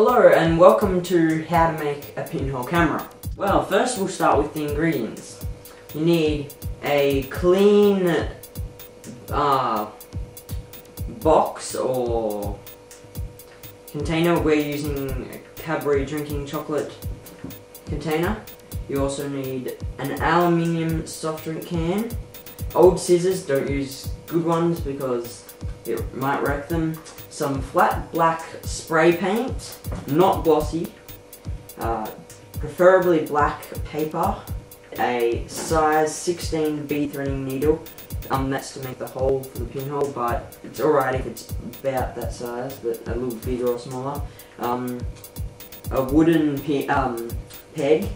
Hello and welcome to how to make a pinhole camera. Well, first we'll start with the ingredients. You need a clean box or container. We're using a Cadbury drinking chocolate container. You also need an aluminium soft drink can. Old scissors, don't use good ones because it might wreck them. Some flat black spray paint, not glossy, preferably black paper, a size 16 bead threading needle. That's to make the hole for the pinhole, but it's alright if it's about that size, but a little bigger or smaller. A wooden peg,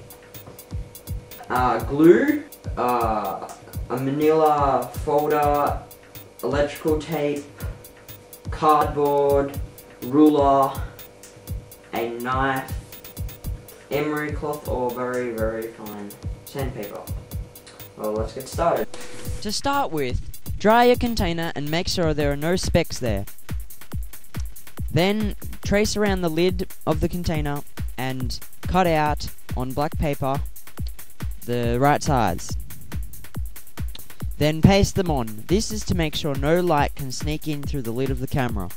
glue, a manila folder, electrical tape, cardboard, ruler, a knife, emery cloth or very, very fine sandpaper. Well, let's get started. To start with, dry your container and make sure there are no specks there. Then trace around the lid of the container and cut out on black paper the right size. Then paste them on. This is to make sure no light can sneak in through the lid of the camera.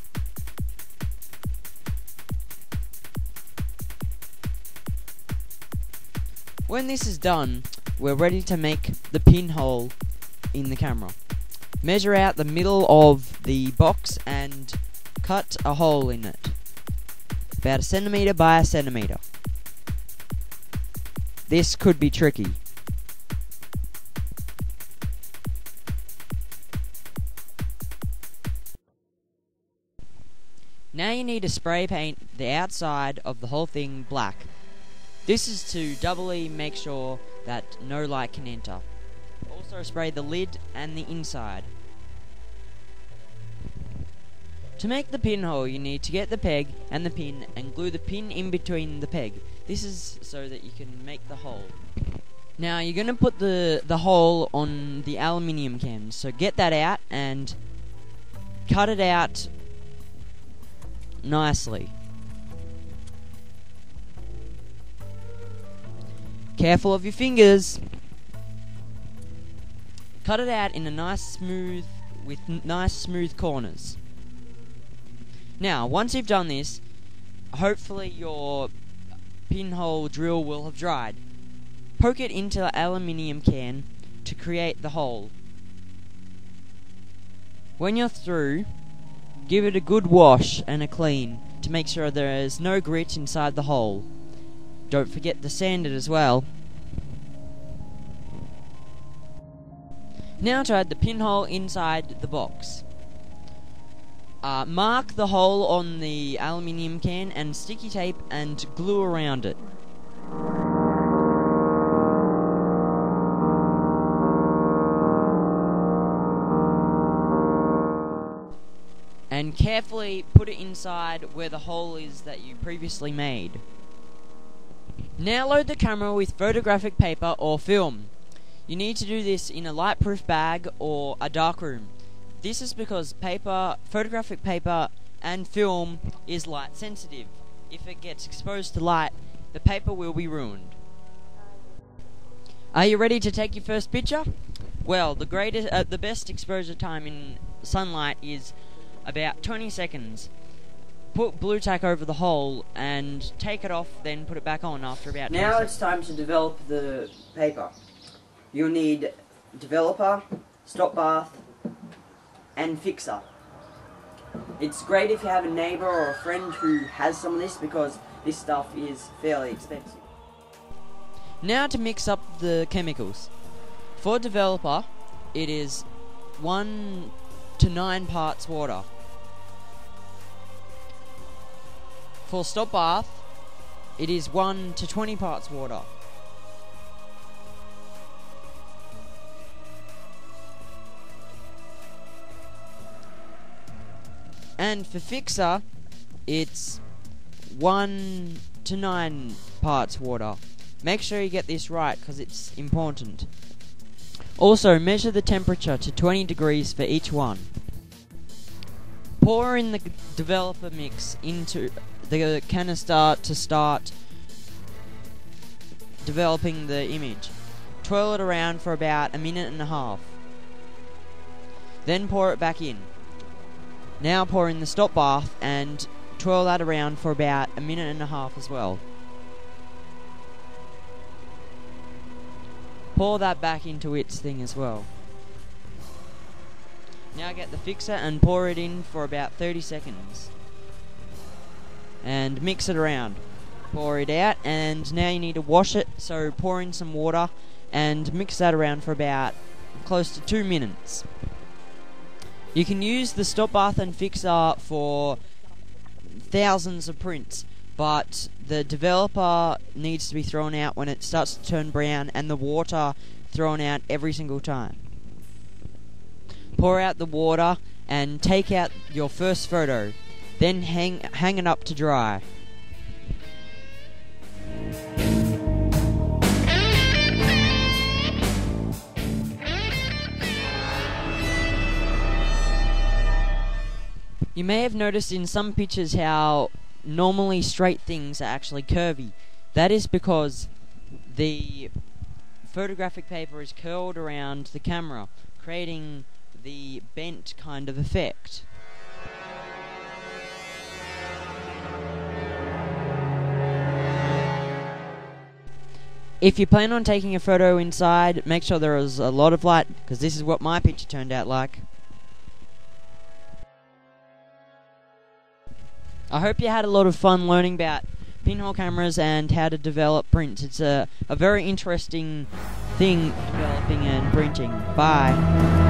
When this is done, we're ready to make the pinhole in the camera. Measure out the middle of the box and cut a hole in it, about 1 centimeter by 1 centimeter. This could be tricky. Now you need to spray paint the outside of the whole thing black. This is to doubly make sure that no light can enter. Also spray the lid and the inside. To make the pinhole, you need to get the peg and the pin and glue the pin in between the peg. This is so that you can make the hole. Now you're going to put the hole on the aluminium can, so get that out and cut it out nicely. Careful of your fingers. Cut it out in a nice smooth corners. Now, once you've done this, hopefully your pinhole drill will have dried. Poke it into the aluminium can to create the hole. When you're through, give it a good wash and a clean to make sure there is no grit inside the hole. Don't forget to sand it as well. Now to add the pinhole inside the box. Mark the hole on the aluminium can and sticky tape and glue around it. And carefully put it inside where the hole is that you previously made. Now load the camera with photographic paper or film. You need to do this in a lightproof bag or a dark room. This is because photographic paper and film is light sensitive. If it gets exposed to light, the paper will be ruined. Are you ready to take your first picture? Well, the best exposure time in sunlight is about 20 seconds. Put blue tack over the hole and take it off, then put it back on after about 20 Now seconds. it's time to develop the paper. You'll need developer, stop bath, and fixer. It's great if you have a neighbour or a friend who has some of this because this stuff is fairly expensive. Now to mix up the chemicals. For developer, it is 1 to 9 parts water. For stop bath, it is 1 to 20 parts water. And for fixer, it's 1 to 9 parts water. Make sure you get this right because it's important. Also, measure the temperature to 20 degrees for each one. Pour in the developer mix into the canister to start developing the image. Twirl it around for about a minute and a half. Then pour it back in. Now pour in the stop bath and twirl that around for about a minute and a half as well. Pour that back into its thing as well. Now get the fixer and pour it in for about 30 seconds. And mix it around. Pour it out, and now you need to wash it, so pour in some water and mix that around for about close to 2 minutes. You can use the stop bath and fixer for thousands of prints, but the developer needs to be thrown out when it starts to turn brown, and the water thrown out every single time. Pour out the water and take out your first photo, then hang it up to dry. You may have noticed in some pictures how normally straight things are actually curvy. That is because the photographic paper is curled around the camera, creating the bent kind of effect. If you plan on taking a photo inside, make sure there is a lot of light, because this is what my picture turned out like. I hope you had a lot of fun learning about pinhole cameras and how to develop prints. It's a very interesting thing, developing and printing. Bye.